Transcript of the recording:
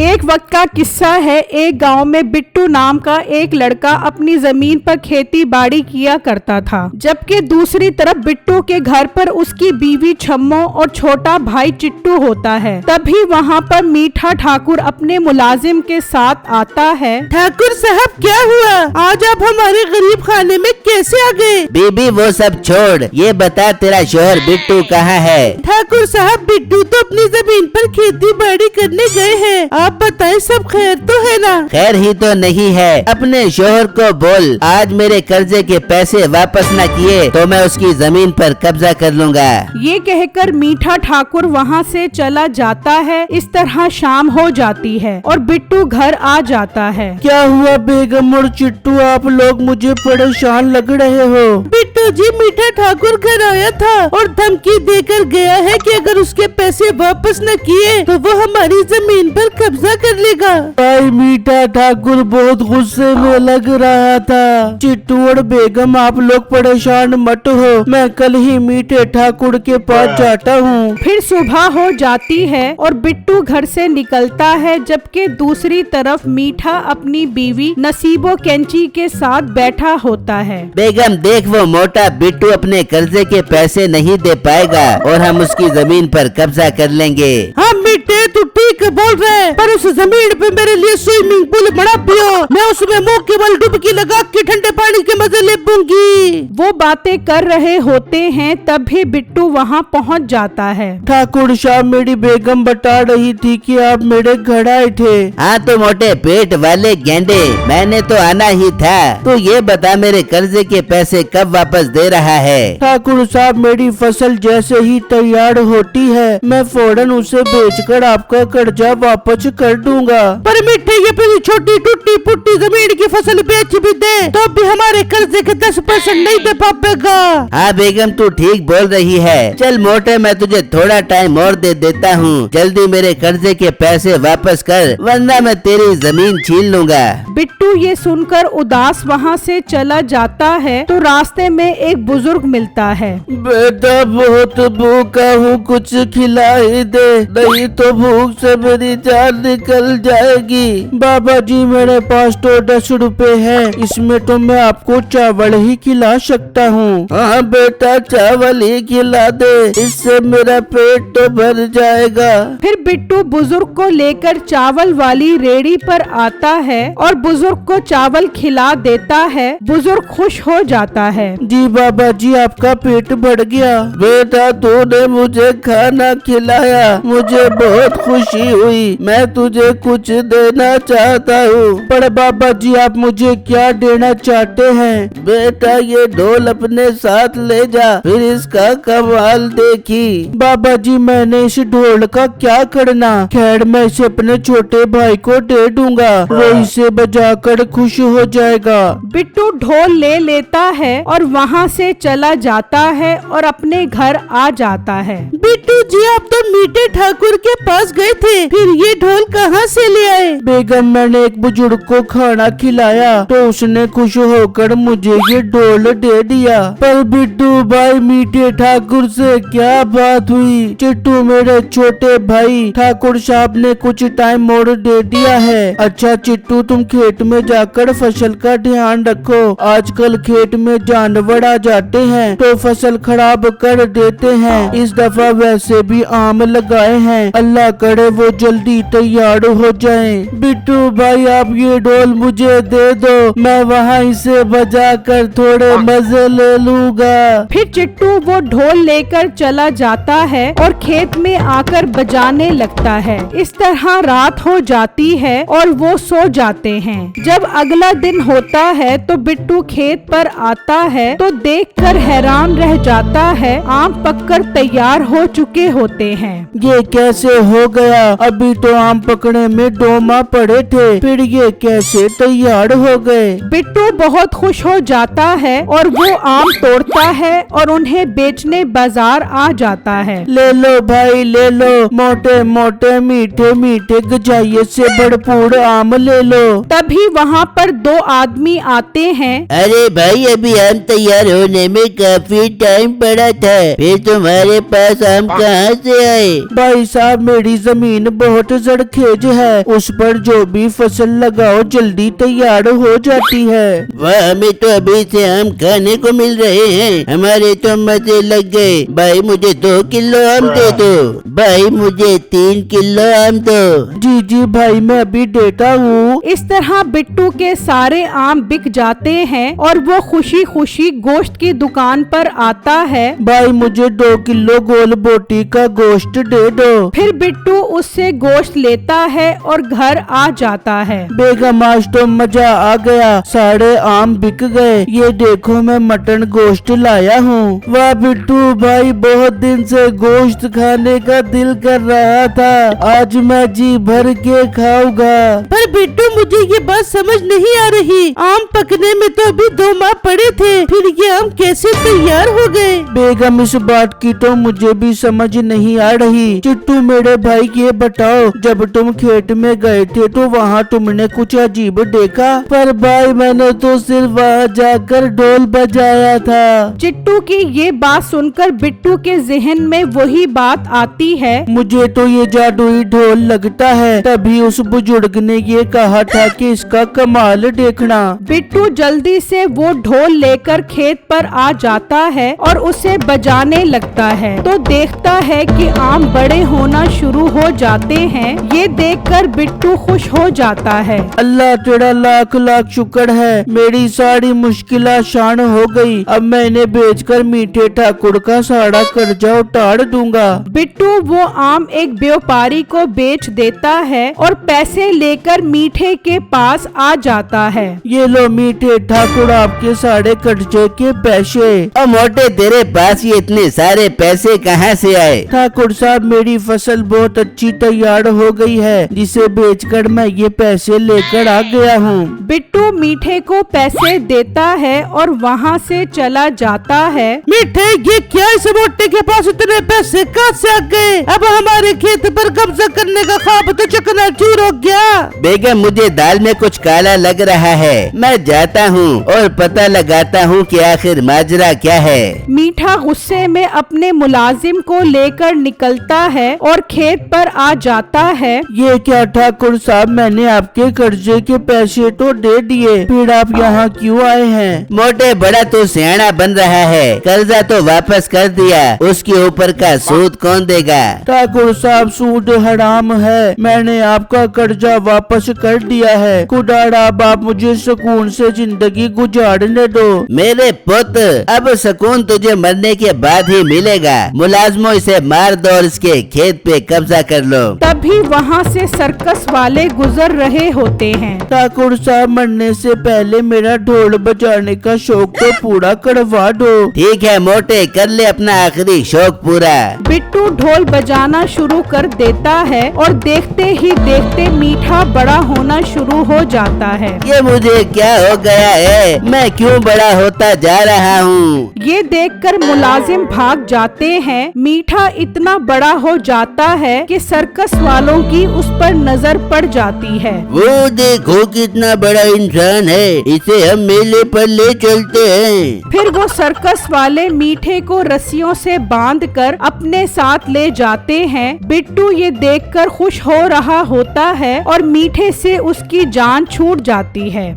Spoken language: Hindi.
एक वक्त का किस्सा है। एक गांव में बिट्टू नाम का एक लड़का अपनी जमीन पर खेती बाड़ी किया करता था, जबकि दूसरी तरफ बिट्टू के घर पर उसकी बीवी छम्मो और छोटा भाई चिट्टू होता है। तभी वहाँ पर मीठा ठाकुर अपने मुलाजिम के साथ आता है। ठाकुर साहब क्या हुआ, आज आप हमारे गरीब खाने में कैसे आ गए? बीबी वो सब छोड़, ये बता तेरा शोहर बिट्टू कहाँ है? ठाकुर साहब बिट्टू तो अपनी जमीन पर खेती बाड़ी करने गए हैं। आप बताएं सब खैर तो है ना? खैर ही तो नहीं है। अपने शोहर को बोल आज मेरे कर्जे के पैसे वापस न किए तो मैं उसकी जमीन पर कब्जा कर लूँगा। ये कहकर मीठा ठाकुर वहाँ से चला जाता है। इस तरह शाम हो जाती है और बिट्टू घर आ जाता है। क्या हुआ बेगम और चिट्टू, आप लोग मुझे परेशान लग रहे हो? बिट्टू जी मीठा ठाकुर घर आया था और धमकी देकर गया है कि अगर उसके पैसे वापस न किए तो वो हमारी जमीन पर कब्जा कर लेगा। भाई मीठा ठाकुर बहुत गुस्से में लग रहा था। चिट्टू और बेगम आप लोग परेशान मत हो, मैं कल ही मीठे ठाकुर के पास जाता हूँ। फिर सुबह हो जाती है और बिट्टू घर से निकलता है, जबकि दूसरी तरफ मीठा अपनी बीवी नसीबो कैंची के साथ बैठा होता है। बेगम देख वो मोटा बिट्टू अपने कर्जे के पैसे नहीं दे पाएगा और हम उसकी जमीन पर कब्जा कर लेंगे। हाँ मीठे तू ठीक बोल रहे हैं, पर उस जमीन पे मेरे लिए स्विमिंग पूल बना पियो, मैं उसमें मुंह के बल डुबकी लगा के ठंडे पानी के मजे ले लूंगी। वो बातें कर रहे होते हैं तभी बिट्टू वहाँ पहुँच जाता है। ठाकुर साहब मेरी बेगम बता रही थी कि आप मेरे घर आए थे। हाँ तो मोटे पेट वाले गेंडे, मैंने तो आना ही था। तो ये बता मेरे कर्जे के पैसे कब वापस दे रहा है? ठाकुर साहब मेरी फसल जैसे ही तैयार होती है मैं फौरन उसे बेचकर आपका कर्जा वापस कर दूंगा। पर मीठे ये पूरी छोटी टूटी पुट्टी जमीन की फसल बेच भी दे तो भी हमारे कर्जे के 10% नहीं दे पाएगा। हाँ बेगम तू ठीक बोल रही है। चल मोटे मैं तुझे थोड़ा टाइम और दे देता हूँ, जल्दी मेरे कर्जे के पैसे वापस कर वरना मैं तेरी जमीन छीन लूंगा। बिट्टू ये सुनकर उदास वहाँ से चला जाता है तो रास्ते में एक बुजुर्ग मिलता है। बेटा बहुत भूखा हूँ, कुछ खिला ही दे, नहीं तो भूख से मेरी जान निकल जाएगी। बाबा जी मेरे पास तो 10 रुपए है, इसमें तो मैं आपको चावल ही खिला सकता हूँ। हाँ बेटा चावल ही खिला दे, इससे मेरा पेट तो भर जाएगा। फिर बिट्टू बुजुर्ग को लेकर चावल वाली रेड़ी पर आता है और बुजुर्ग को चावल खिला देता है। बुजुर्ग खुश हो जाता है। जी बाबा जी आपका पेट भर गया। बेटा तूने मुझे खाना खिलाया, मुझे बहुत खुशी हुई, मैं तुझे कुछ देना चाहता हूँ। पर बाबा जी आप मुझे क्या देना चाहते हैं? बेटा ये ढोल अपने साथ ले जा, फिर इसका कमाल देखी। बाबा जी मैंने इस ढोल का क्या करना, खैर मैं इसे अपने छोटे भाई को दे दूंगा, वो इसे बजाकर खुश हो जाएगा। बिट्टू ढोल ले लेता है और वहाँ से चला जाता है और अपने घर आ जाता है। बिट्टू जी आप तो मीठे ठाकुर के पास गए थे, फिर ये ढोल कहाँ से ले आए? बेगम मैंने एक बुजुर्ग को खाना खिलाया तो उसने खुश होकर मुझे ये ढोल दे दिया। पर बिट्टू भाई मीठे ठाकुर से क्या बात हुई? चिट्टू मेरे छोटे भाई, ठाकुर साहब ने कुछ टाइम और दे दिया है। अच्छा चिट्टू तुम खेत में जाकर फसल का ध्यान रखो, आजकल खेत में जानवर आ जाते हैं तो फसल खराब कर देते हैं। इस दफा वैसे भी आम लगाए हैं, अल्लाह करे वो जल्दी तैयार हो जाएं। बिट्टू भाई आप ये ढोल मुझे दे दो, मैं वहाँ इसे बजा कर थोड़े मजे ले लूंगा। फिर चिट्टू वो ढोल लेकर चला जाता है और खेत में आकर बजाने लगता है। इस तरह रात हो जाती है और वो सो जाते हैं। जब अगला दिन होता है तो बिट्टू खेत पर आता है तो देखकर हैरान रह जाता है। आम पककर तैयार हो चुके होते हैं। ये कैसे हो गया? अभी तो आम पकने में 2 माह पड़े थे, फिर ये कैसे तैयार हो गए? बिट्टू बहुत खुश हो जाता है और वो आम तोड़ता है और उन्हें बेचने बाजार आ जाता है। ले लो भाई ले लो, मोटे मोटे मीठे मीठे गजाइये से भरपूर आम ले लो। तभी वहाँ पर 2 आदमी आते हैं। अरे भाई अभी आम तैयार होने में काफी टाइम पड़ा था, फिर तुम्हारे पास आम कहाँ से आए? भाई साहब मेरी जमीन जमीन बहुत जड़खेज है, उस पर जो भी फसल लगाओ जल्दी तैयार हो जाती है। वह हमें तो अभी से आम खाने को मिल रहे हैं, हमारे तो मजे लग गए। भाई मुझे 2 किलो आम दे दो, भाई मुझे 3 किलो आम दो। जी जी भाई मैं अभी देता हूँ। इस तरह बिट्टू के सारे आम बिक जाते हैं और वो खुशी खुशी गोश्त की दुकान पर आता है। भाई मुझे 2 किलो गोल बोटी का गोश्त दे दो। फिर बिट्टू उससे गोश्त लेता है और घर आ जाता है। बेगम आज तो मजा आ गया, सारे आम बिक गए। ये देखो मैं मटन गोश्त लाया हूँ। वाह बिट्टू भाई बहुत दिन से गोश्त खाने का दिल कर रहा था, आज मैं जी भर के खाऊंगा। पर बिट्टू मुझे ये बात समझ नहीं आ रही, आम पकने में तो अभी 2 माह पड़े थे, फिर ये आम कैसे तैयार हो गए? बेगम इस बात की तो मुझे भी समझ नहीं आ रही। चिट्टू मेरे भाई ये बताओ, जब तुम खेत में गए थे तो वहाँ तुमने कुछ अजीब देखा? पर भाई मैंने तो सिर्फ वहाँ जाकर ढोल बजाया था। चिट्टू की ये बात सुनकर बिट्टू के जहन में वही बात आती है। मुझे तो ये जादुई ढोल लगता है, तभी उस बुजुर्ग ने ये कहा था कि इसका कमाल देखना। बिट्टू जल्दी से वो ढोल लेकर खेत पर आ जाता है और उसे बजाने लगता है, तो देखता है कि आम बड़े होना शुरू हो जाते हैं। ये देखकर बिट्टू खुश हो जाता है। अल्लाह तेरा लाख लाख शुक्र है, मेरी सारी मुश्किल आसान हो गई। अब मैं इन्हें बेचकर मीठे ठाकुर का सारा कर्जा उतार दूंगा। बिट्टू वो आम एक व्यापारी को बेच देता है और पैसे लेकर मीठे के पास आ जाता है। ये लो मीठे ठाकुर आपके सारे कर्जे के पैसे। और मोटे तेरे पास ये इतने सारे पैसे कहाँ से आए? ठाकुर साहब मेरी फसल बहुत अच्छी तैयार हो गई है, जिसे बेचकर मैं ये पैसे लेकर आ गया हूँ। बिट्टू मीठे को पैसे देता है और वहाँ से चला जाता है। मीठे ये क्या, इस मोटे के पास इतने पैसे कहाँ से आ गए? अब हमारे खेत पर कब्जा करने का ख्वाब तो चकनाचूर हो गया। बेगम मुझे दाल में कुछ काला लग रहा है, मैं जाता हूँ और पता लगाता हूँ कि आखिर माजरा क्या है। मीठा गुस्से में अपने मुलाजिम को लेकर निकलता है और खेत पर आ जाता है। ये क्या ठाकुर साहब, मैंने आपके कर्जे के पैसे तो दे दिए, फिर आप यहाँ क्यों आए हैं? मोटे बड़ा तो सियाना बन रहा है, कर्जा तो वापस कर दिया, उसके ऊपर का सूद कौन देगा? ठाकुर साहब सूद हराम है, मैंने आपका कर्जा वापस कर दिया है। खुदारा आप मुझे सुकून से जिंदगी गुजारने दो। मेरे पुत्र अब सुकून तुझे मरने के बाद ही मिलेगा। मुलाजमों इसे मार दो और इसके खेत पे कब्जा कर लो। तभी वहाँ से सर्कस वाले गुजर रहे होते हैं। ठाकुर साहब मरने से पहले मेरा ढोल बजाने का शौक तो पूरा करवा दो। ठीक है मोटे, कर ले अपना आखिरी शौक पूरा। बिट्टू ढोल बजाना शुरू कर देता है और देखते ही देखते मीठा बड़ा होना शुरू हो जाता है। ये मुझे क्या हो गया है, मैं क्यों बड़ा होता जा रहा हूँ? ये देखकर मुलाजिम भाग जाते हैं। मीठा इतना बड़ा हो जाता है कि सर्कस वालों की उस पर नजर पड़ जाती है। वो देखो कितना बड़ा इंसान है, इसे हम मेले पर ले चलते हैं। फिर वो सर्कस वाले मीठे को रस्सियों से बांधकर अपने साथ ले जाते हैं। बिट्टू ये देखकर खुश हो रहा होता है और मीठे से उसकी जान छूट जाती है।